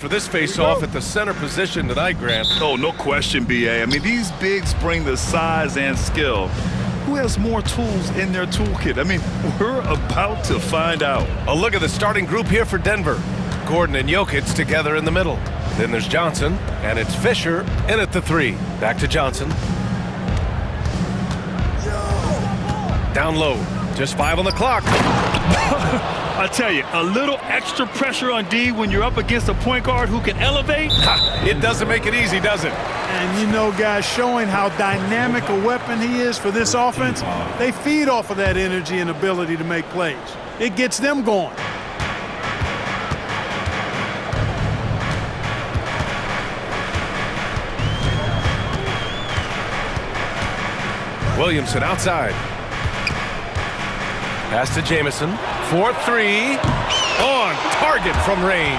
For this face-off at the center position tonight, Grant. Oh, no question, B.A. I mean, these bigs bring the size and skill. Who has more tools in their toolkit? I mean, we're about to find out. A look at the starting group here for Denver. Gordon and Jokic together in the middle. Then there's Johnson, and it's Fisher in at the 3. Back to Johnson. Down low. Just 5 on the clock. I tell you, a little extra pressure on D when you're up against a point guard who can elevate. It doesn't make it easy, does it? And you know, guys, showing how dynamic a weapon he is for this offense, they feed off of that energy and ability to make plays. It gets them going. Williamson outside. Pass to Jamison. 4-3. On target from range.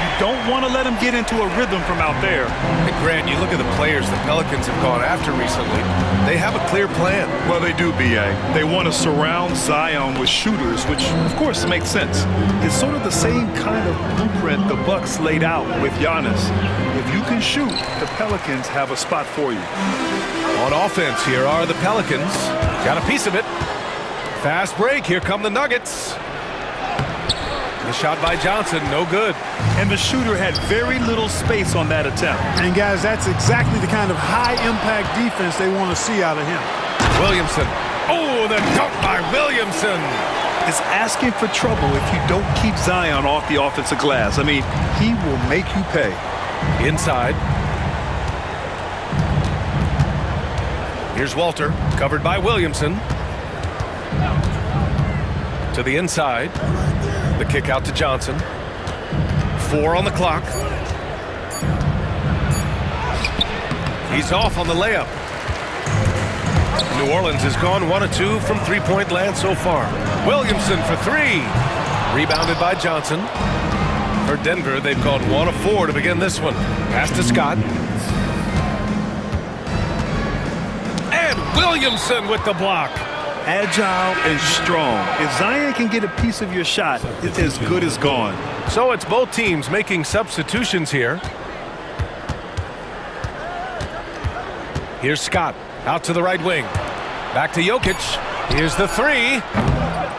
You don't want to let him get into a rhythm from out there. Hey, Grant, you look at the players the Pelicans have gone after recently. They have a clear plan. Well, they do, B.A. They want to surround Zion with shooters, which, of course, makes sense. It's sort of the same kind of blueprint the Bucks laid out with Giannis. If you can shoot, the Pelicans have a spot for you. On offense, here are the Pelicans. Got a piece of it. Fast break. Here come the Nuggets. The shot by Johnson, no good. And the shooter had very little space on that attempt. And, guys, that's exactly the kind of high-impact defense they want to see out of him. Williamson. Oh, the dunk by Williamson. It's asking for trouble if you don't keep Zion off the offensive glass. I mean, he will make you pay. Inside. Here's Walter, covered by Williamson. To the inside. The kick out to Johnson. 4 on the clock. He's off on the layup. New Orleans has gone 1 of 2 from three-point land so far. Williamson for 3. Rebounded by Johnson. For Denver, they've gone 1 of 4 to begin this one. Pass to Scott. And Williamson with the block. Agile and strong. If Zion can get a piece of your shot, it's as good as gone. So it's both teams making substitutions here. Here's Scott out to the right wing. Back to Jokic. Here's the 3.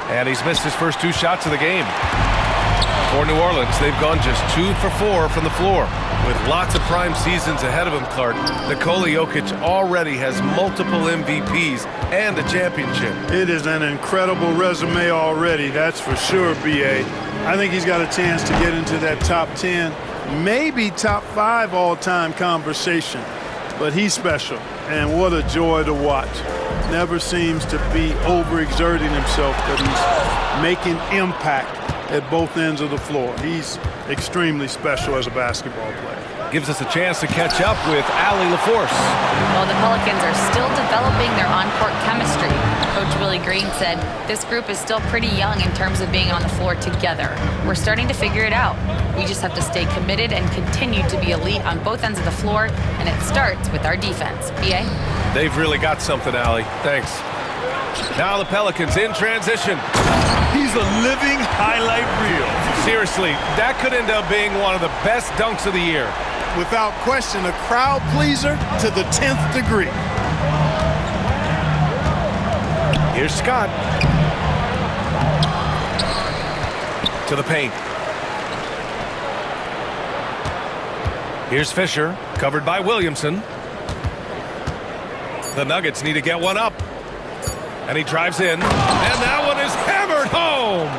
And he's missed his first 2 shots of the game. For New Orleans, they've gone just 2 for 4 from the floor. With lots of prime seasons ahead of him, Clark, Nikola Jokic already has multiple MVPs and a championship. It is an incredible resume already, that's for sure, B.A. I think he's got a chance to get into that top 10, maybe top 5 all-time conversation. But he's special, and what a joy to watch. Never seems to be overexerting himself, but he's making impact at both ends of the floor. He's extremely special as a basketball player. Gives us a chance to catch up with Allie LaForce. Well, the Pelicans are still developing their on-court chemistry. Coach Willie Green said this group is still pretty young in terms of being on the floor together. We're starting to figure it out. We just have to stay committed and continue to be elite on both ends of the floor, and it starts with our defense. B.A.? They've really got something, Allie. Thanks. Now the Pelicans in transition. He's a living highlight reel. Seriously, that could end up being one of the best dunks of the year. Without question, a crowd pleaser to the 10th degree. Here's Scott. To the paint. Here's Fisher, covered by Williamson. The Nuggets need to get one up. And he drives in, and that one is hammered home.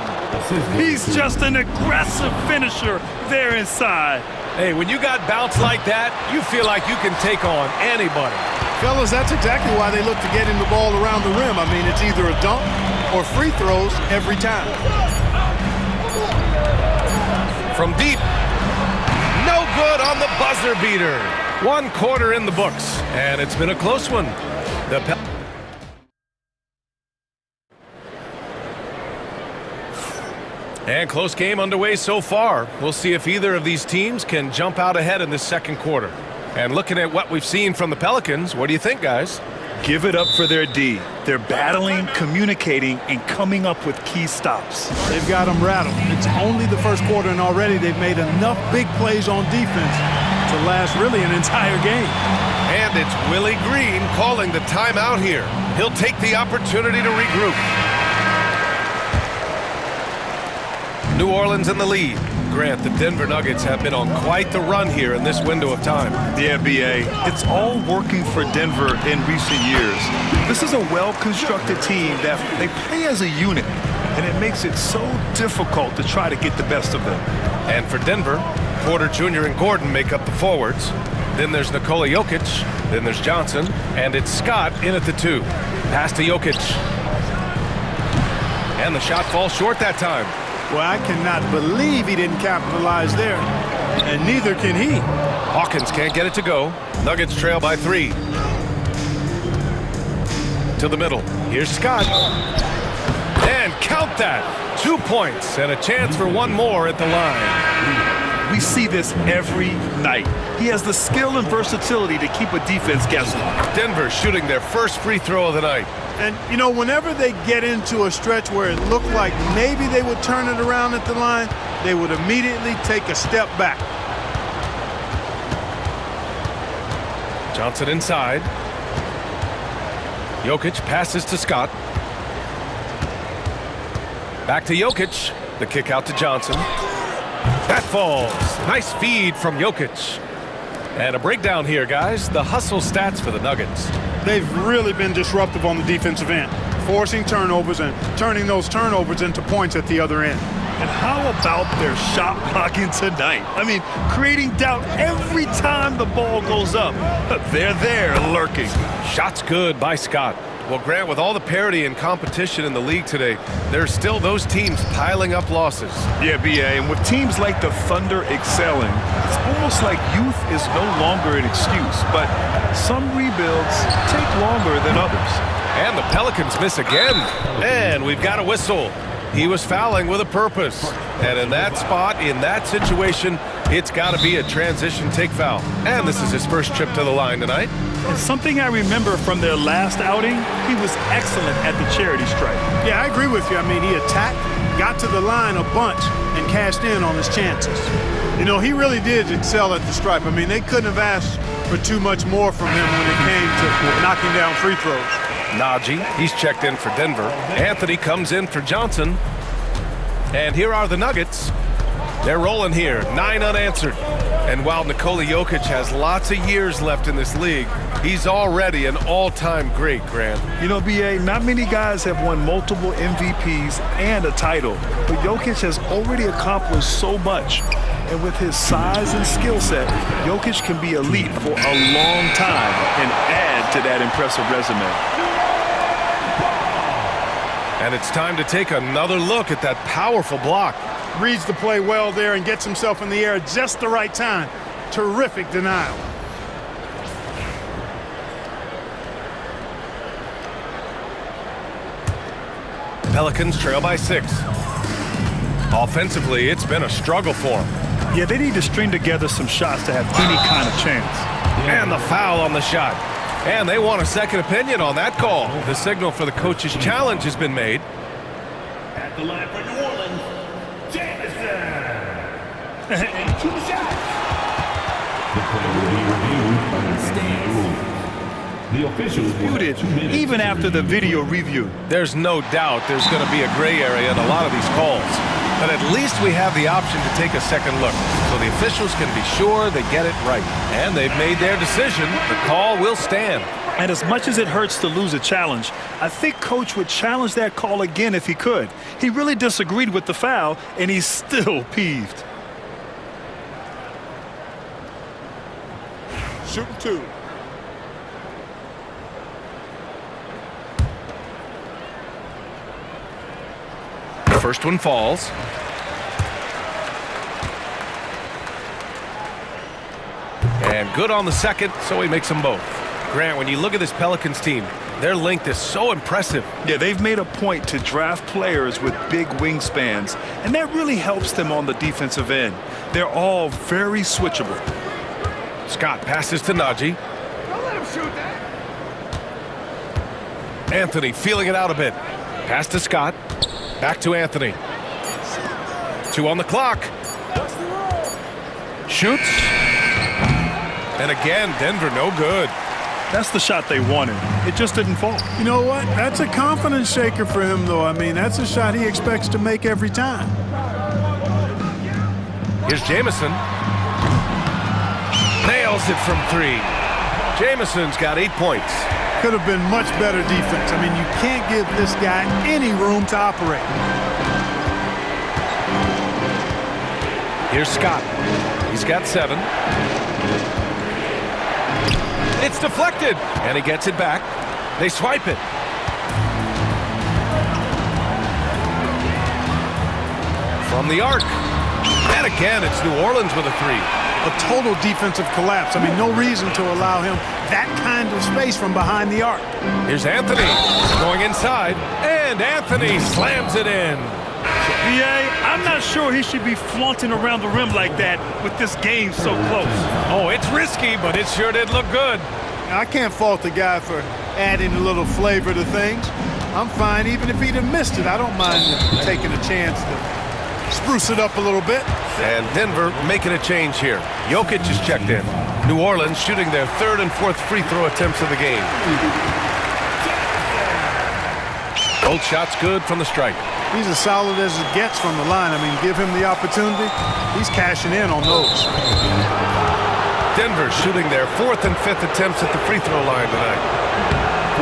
He's just an aggressive finisher there inside. Hey, when you got bounce like that, you feel like you can take on anybody. Fellas, that's exactly why they look to get him the ball around the rim. I mean, it's either a dunk or free throws every time. From deep. No good on the buzzer beater. 1 quarter in the books, and it's been a close one. And close game underway so far. We'll see if either of these teams can jump out ahead in this second quarter. And looking at what we've seen from the Pelicans, what do you think, guys? Give it up for their D. They're battling, communicating, and coming up with key stops. They've got them rattled. It's only the first quarter, and already they've made enough big plays on defense to last really an entire game. And it's Willie Green calling the timeout here. He'll take the opportunity to regroup. New Orleans in the lead. Grant, the Denver Nuggets have been on quite the run here in this window of time. Yeah, B.A. It's all working for Denver in recent years. This is a well-constructed team that they play as a unit, and it makes it so difficult to try to get the best of them. And for Denver, Porter Jr. and Gordon make up the forwards. Then there's Nikola Jokic. Then there's Johnson. And it's Scott in at the 2. Pass to Jokic. And the shot falls short that time. Well, I cannot believe he didn't capitalize there, and neither can he. Hawkins can't get it to go. Nuggets trail by 3. To the middle. Here's Scott. And count that. 2 points and a chance for one more at the line. We see this every night. He has the skill and versatility to keep a defense guessing. Denver shooting their first free throw of the night. And, you know, whenever they get into a stretch where it looked like maybe they would turn it around at the line, they would immediately take a step back. Johnson inside. Jokic passes to Scott. Back to Jokic. The kick out to Johnson. That falls. Nice feed from Jokic. And a breakdown here, guys. The hustle stats for the Nuggets. They've really been disruptive on the defensive end, forcing turnovers and turning those turnovers into points at the other end. And how about their shot blocking tonight? I mean, creating doubt every time the ball goes up. They're there lurking. Shots good by Scott. Well, Grant, with all the parity and competition in the league today, there's still those teams piling up losses. Yeah, B.A., and with teams like the Thunder excelling, it's almost like youth is no longer an excuse, but some rebuilds take longer than others. And the Pelicans miss again. And we've got a whistle. He was fouling with a purpose. And in that spot, in that situation, it's got to be a transition take foul. And this is his first trip to the line tonight. And something I remember from their last outing, he was excellent at the charity stripe. Yeah, I agree with you. I mean, he attacked, got to the line a bunch, and cashed in on his chances. You know, he really did excel at the stripe. I mean, they couldn't have asked for too much more from him when it came to knocking down free throws. Najee, he's checked in for Denver. Anthony comes in for Johnson. And here are the Nuggets. They're rolling here, 9 unanswered. And while Nikola Jokic has lots of years left in this league, he's already an all-time great, Grant. You know, B.A., not many guys have won multiple MVPs and a title, but Jokic has already accomplished so much. And with his size and skill set, Jokic can be elite for a long time and add to that impressive resume. And it's time to take another look at that powerful block. Reads the play well there and gets himself in the air at just the right time. Terrific denial. Pelicans trail by 6. Offensively, it's been a struggle for them. Yeah, they need to string together some shots to have any kind of chance. And the foul on the shot. And they want a second opinion on that call. The signal for the coach's challenge has been made. At the line for New Orleans, Jamison. 2 shots. The play will be reviewed by stands. The officials Muted, even after the video review. There's no doubt there's going to be a gray area in a lot of these calls. But at least we have the option to take a second look, so the officials can be sure they get it right. And they've made their decision. The call will stand. And as much as it hurts to lose a challenge, I think Coach would challenge that call again if he could. He really disagreed with the foul, and he's still peeved. Shooting 2. First one falls. And good on the second, so he makes them both. Grant, when you look at this Pelicans team, their length is so impressive. Yeah, they've made a point to draft players with big wingspans, and that really helps them on the defensive end. They're all very switchable. Scott passes to Najee. Don't let him shoot that. Anthony feeling it out a bit. Pass to Scott. Back to Anthony. 2 on the clock. Shoots. And again, Denver no good. That's the shot they wanted. It just didn't fall. You know what? That's a confidence shaker for him, though. I mean, that's a shot he expects to make every time. Here's Jamison. Nails it from 3. Jamison's got 8 points. Could have been much better defense. I mean, you can't give this guy any room to operate. Here's Scott. He's got 7. It's deflected, and he gets it back. They swipe it. From the arc. And again, it's New Orleans with a 3. A total defensive collapse. I mean, no reason to allow him that kind of space from behind the arc. Here's Anthony going inside, and Anthony slams it in. I'm not sure he should be flaunting around the rim like that with this game so close. Oh, it's risky, but it sure did look good. I can't fault the guy for adding a little flavor to things. I'm fine even if he'd have missed it. I don't mind taking a chance to spruce it up a little bit. And Denver making a change here. Jokic is checked in. New Orleans shooting their 3rd and 4th free throw attempts of the game. Both shots good from the stripe. He's as solid as it gets from the line. I mean, give him the opportunity. He's cashing in on those. Denver shooting their 4th and 5th attempts at the free throw line tonight.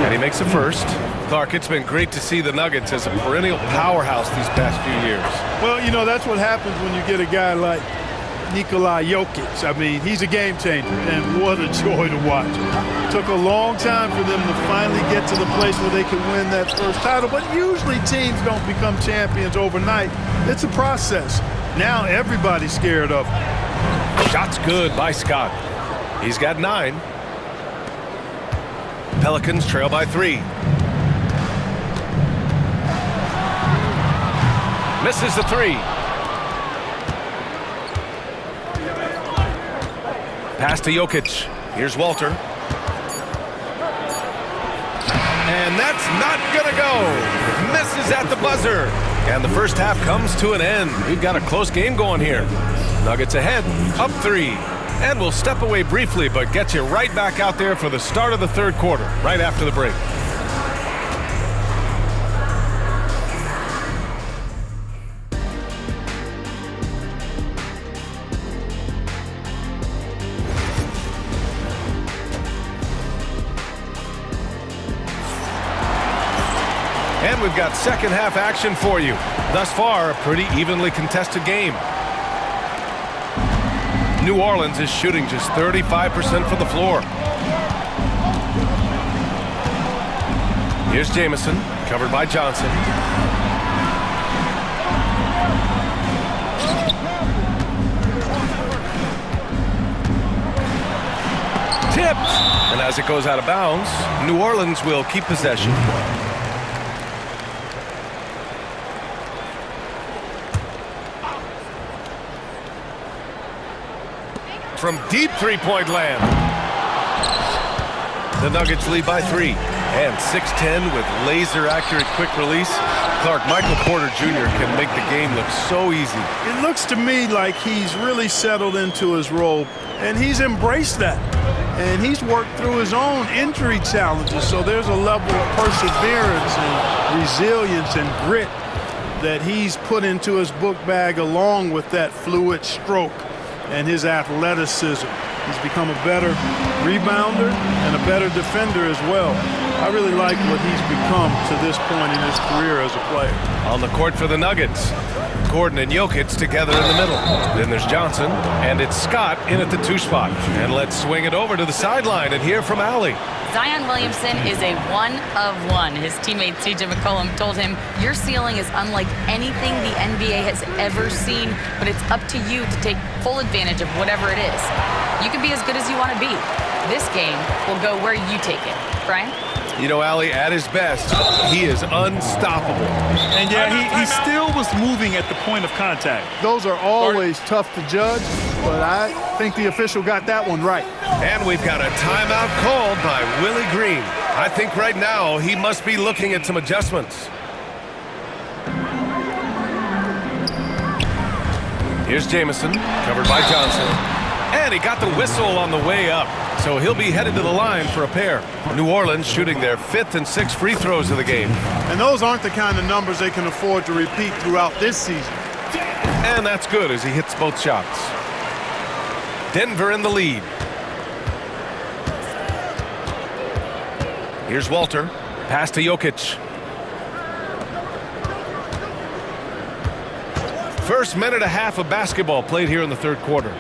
And he makes the first. Clark, it's been great to see the Nuggets as a perennial powerhouse these past few years. Well, you know, that's what happens when you get a guy like Nikola Jokic. I mean, he's a game changer, and what a joy to watch. Took a long time for them to finally get to the place where they can win that first title, but usually teams don't become champions overnight. It's a process. Now everybody's scared of him. Shots good by Scott. He's got 9. Pelicans trail by 3. Misses the 3. Pass to Jokic. Here's Walter. And that's not gonna go. Misses at the buzzer. And the first half comes to an end. We've got a close game going here. Nuggets ahead, up 3. And we'll step away briefly, but get you right back out there for the start of the 3rd quarter, right after the break. And we've got second half action for you. Thus far, a pretty evenly contested game. New Orleans is shooting just 35% from the floor. Here's Jamison, covered by Johnson. Tipped! And as it goes out of bounds, New Orleans will keep possession. From deep three-point land. The Nuggets lead by 3. And 6'10" with laser-accurate quick release. Clark, Michael Porter Jr. can make the game look so easy. It looks to me like he's really settled into his role, and he's embraced that. And he's worked through his own injury challenges, so there's a level of perseverance and resilience and grit that he's put into his book bag along with that fluid stroke and his athleticism. He's become a better rebounder and a better defender as well. I really like what he's become to this point in his career as a player. On the court for the Nuggets, Gordon and Jokic together in the middle. Then there's Johnson, and it's Scott in at the 2 spot. And let's swing it over to the sideline and hear from Allie. Zion Williamson is a one of one. His teammate CJ McCollum told him, your ceiling is unlike anything the NBA has ever seen, but it's up to you to take full advantage of whatever it is. You can be as good as you want to be. This game will go where you take it. Brian? You know, Allie, at his best, he is unstoppable. And yeah, he still was moving at the point of contact. Those are always tough to judge, but I think the official got that one right. And we've got a timeout called by Willie Green. I think right now he must be looking at some adjustments. Here's Jamison, covered by Johnson. And he got the whistle on the way up. So he'll be headed to the line for a pair. New Orleans shooting their 5th and 6th free throws of the game. And those aren't the kind of numbers they can afford to repeat throughout this season. And that's good as he hits both shots. Denver in the lead. Here's Walter. Pass to Jokic. First minute and a half of basketball played here in the third quarter.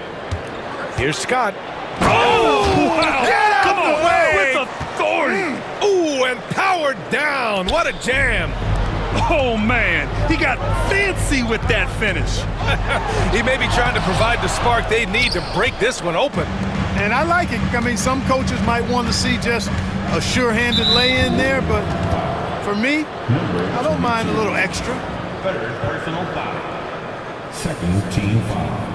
Here's Scott. Oh, wow. Get out Come the on, way. with authority. Ooh, and powered down. What a jam. Oh, man. He got fancy with that finish. He may be trying to provide the spark they need to break this one open. And I like it. I mean, some coaches might want to see just a sure-handed lay-in there, but for me, I don't mind a little extra. Third personal foul. Second team foul.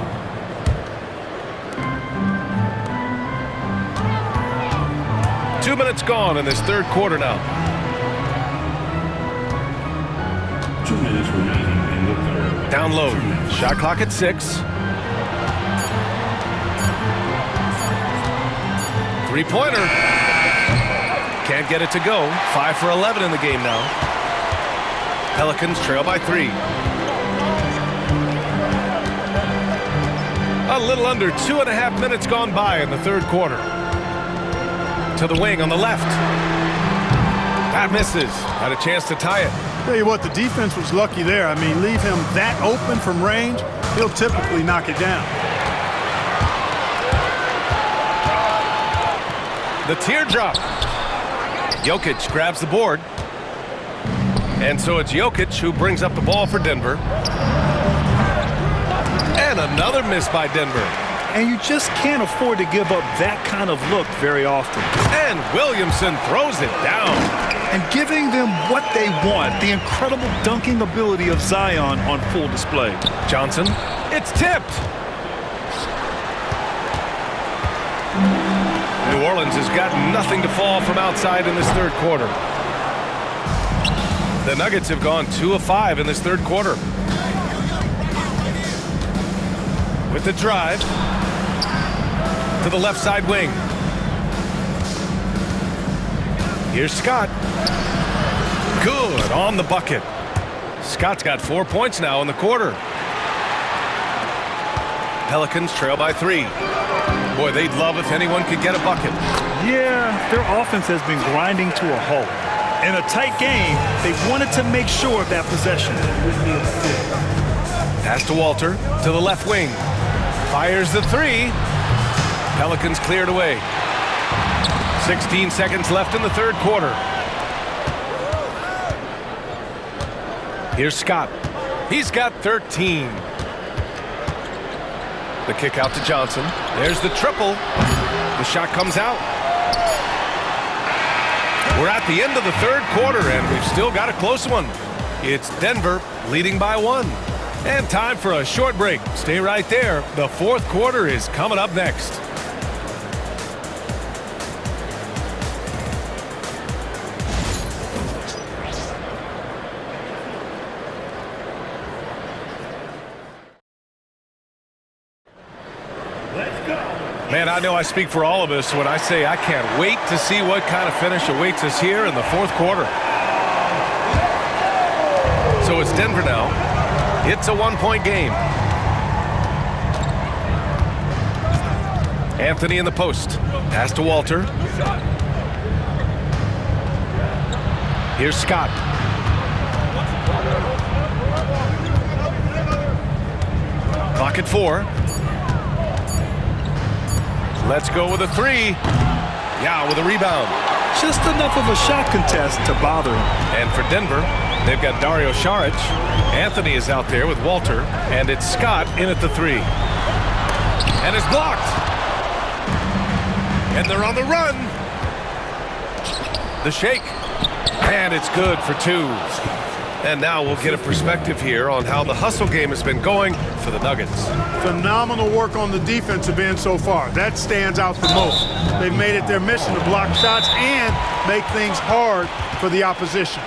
Two minutes gone in this third quarter now. 2 minutes remaining in the third. Down low. Shot clock at 6. Three-pointer. Can't get it to go. 5 for 11 in the game now. Pelicans trail by 3. A little under 2.5 minutes gone by in the third quarter. To the wing on the left. That misses. Had a chance to tie it. Tell you what, the defense was lucky there. I mean, leave him that open from range, he'll typically knock it down. The teardrop. Jokic grabs the board. And so it's Jokic who brings up the ball for Denver. And another miss by Denver. And you just can't afford to give up that kind of look very often. And Williamson throws it down. And giving them what they want, the incredible dunking ability of Zion on full display. Johnson, it's tipped. New Orleans has got nothing to fall from outside in this third quarter. The Nuggets have gone 2 of 5 in this third quarter. With the drive to the left side wing. Here's Scott. Good on the bucket. Scott's got 4 points now in the quarter. Pelicans trail by 3. Boy, they'd love if anyone could get a bucket. Yeah, their offense has been grinding to a halt. In a tight game, they wanted to make sure of that possession. Pass to Walter to the left wing. Fires the 3. Pelicans cleared away. 16 seconds left in the third quarter. Here's Scott. He's got 13. The kick out to Johnson. There's the triple. The shot comes out. We're at the end of the third quarter, and we've still got a close one. It's Denver leading by 1. And time for a short break. Stay right there. The fourth quarter is coming up next. Man, I know I speak for all of us when I say I can't wait to see what kind of finish awaits us here in the fourth quarter. So it's Denver now. It's a 1-point game. Anthony in the post. Pass to Walter. Here's Scott. Clock at 4. Let's go with a 3. Yeah, with a rebound. Just enough of a shot contest to bother him. And for Denver, they've got Dario Saric. Anthony is out there with Walter. And it's Scott in at the 3. And it's blocked. And they're on the run. The shake. And it's good for 2. And now we'll get a perspective here on how the hustle game has been going for the Nuggets. Phenomenal work on the defensive end so far. That stands out the most. They've made it their mission to block shots and make things hard for the opposition.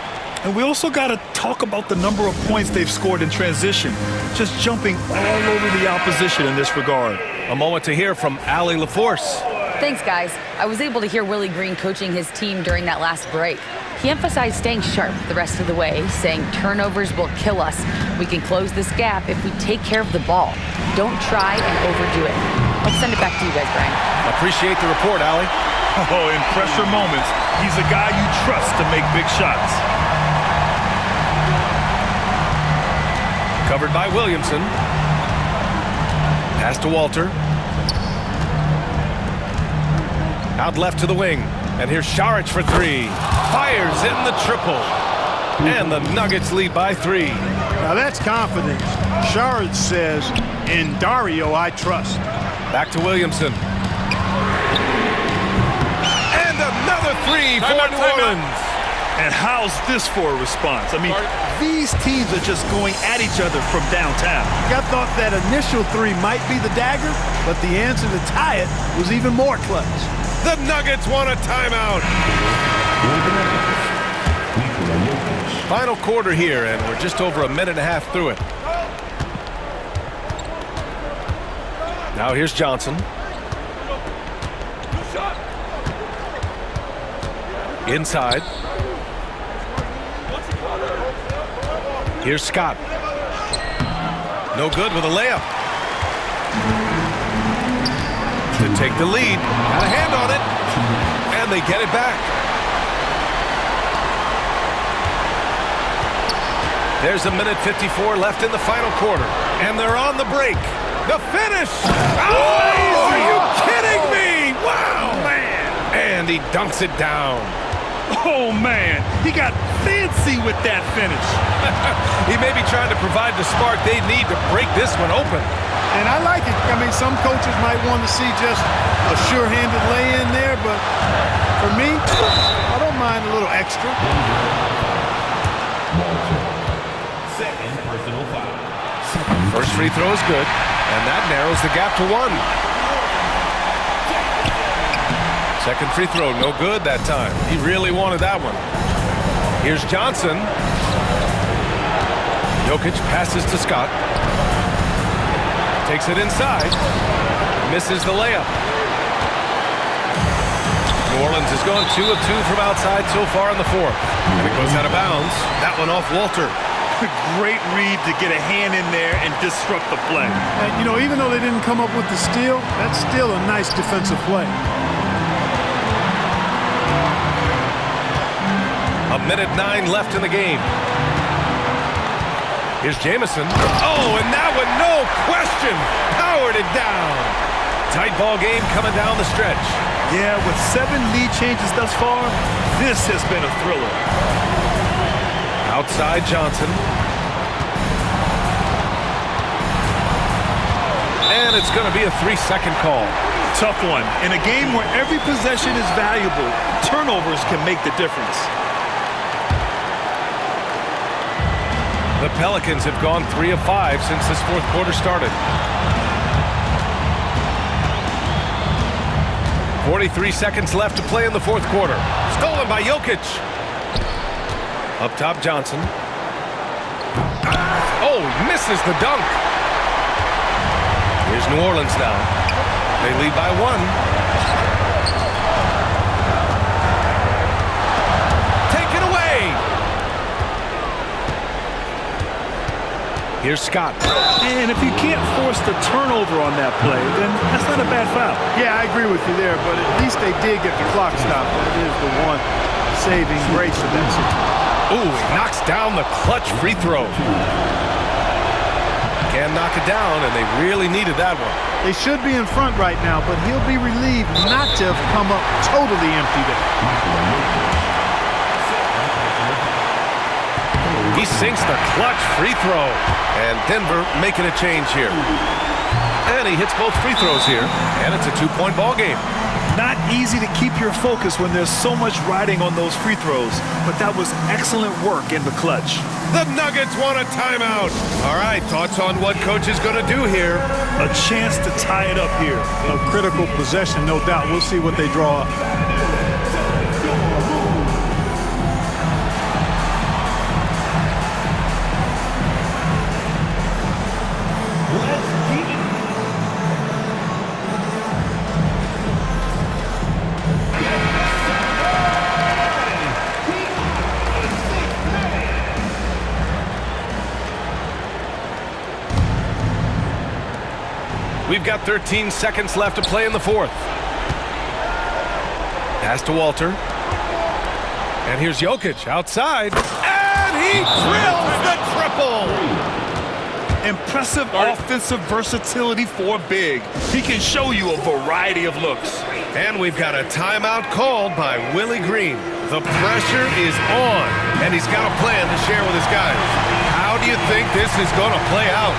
And we also got to talk about the number of points they've scored in transition, just jumping all over the opposition in this regard. A moment to hear from Allie LaForce. Thanks, guys. I was able to hear Willie Green coaching his team during that last break. He emphasized staying sharp the rest of the way, saying turnovers will kill us. We can close this gap if we take care of the ball. Don't try and overdo it. I'll send it back to you guys, Brian. Appreciate the report, Allie. Oh, in pressure moments, he's a guy you trust to make big shots. Covered by Williamson. Pass to Walter. Out left to the wing. And here's Saric for three. Fires in the triple. And the Nuggets lead by 3. Now that's confidence. Saric says, in Dario I trust. Back to Williamson. And another 3 for New Orleans. And how's this for a response? I mean, these teams are just going at each other from downtown. I thought that initial 3 might be the dagger, but the answer to tie it was even more clutch. The Nuggets want a timeout. Final quarter here, and we're just over a minute and a half through it. Now here's Johnson. Inside. Here's Scott. No good with a layup. To take the lead. Got a hand on it. And they get it back. There's a minute 54 left in the final quarter. And they're on the break. The finish! Oh, are you kidding me? Wow, man! And he dunks it down. Oh, man. He got fancy with that finish. He may be trying to provide the spark they need to break this one open. And I like it. I mean, some coaches might want to see just a sure-handed lay-in there, but for me, I don't mind a little extra. Second personal foul. First free throw is good, and that narrows the gap to 1. Second free throw, no good that time. He really wanted that one. Here's Johnson. Jokic passes to Scott. Takes it inside. Misses the layup. New Orleans has gone 2 of 2 from outside so far in the 4th. And it goes out of bounds. That one off Walter. Great read to get a hand in there and disrupt the play. And, you know, even though they didn't come up with the steal, that's still a nice defensive play. A minute 9 left in the game. Here's Jamison. Oh, and that one, no question, powered it down. Tight ball game coming down the stretch. Yeah, with 7 lead changes thus far, this has been a thriller. Outside Johnson. And it's going to be a 3-second call. Tough one. In a game where every possession is valuable, turnovers can make the difference. The Pelicans have gone 3 of 5 since this 4th quarter started. 43 seconds left to play in the 4th quarter. Stolen by Jokic. Up top, Johnson. Oh, misses the dunk. Here's New Orleans now. They lead by 1. Taken away. Here's Scott. And if you can't force the turnover on that play, then that's not a bad foul. Yeah, I agree with you there, but at least they did get the clock stopped. That is the one saving grace of that situation. Ooh, he knocks down the clutch free throw. Can knock it down, and they really needed that one. They should be in front right now, but he'll be relieved not to have come up totally empty there. He sinks the clutch free throw. And Denver making a change here. And he hits both free throws here, and it's a 2-point ball game. Not easy to keep your focus when there's so much riding on those free throws, but that was excellent work in the clutch. The Nuggets want a timeout. All right, thoughts on what coach is going to do here? A chance to tie it up here. A critical possession, no doubt. We'll see what they draw up. We've got 13 seconds left to play in the fourth. Pass to Walter. And here's Jokic outside. And he drills the triple. Impressive offensive versatility for big. He can show you a variety of looks. And we've got a timeout called by Willie Green. The pressure is on, and he's got a plan to share with his guys. How do you think this is going to play out?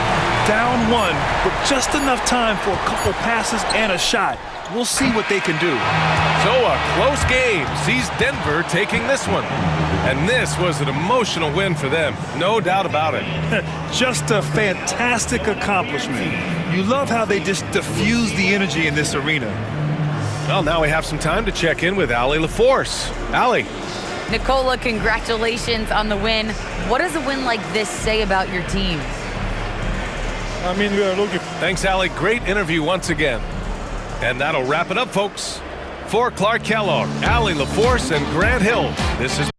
Down one, but just enough time for a couple passes and a shot. We'll see what they can do. So a close game sees Denver taking this one. And this was an emotional win for them, no doubt about it. Just a fantastic accomplishment. You love how they just diffuse the energy in this arena. Well, now we have some time to check in with Allie LaForce. Allie. Nikola, congratulations on the win. What does a win like this say about your team? I mean, we are looking. Thanks, Allie. Great interview once again. And that'll wrap it up, folks. For Clark Kellogg, Allie LaForce, and Grant Hill, this is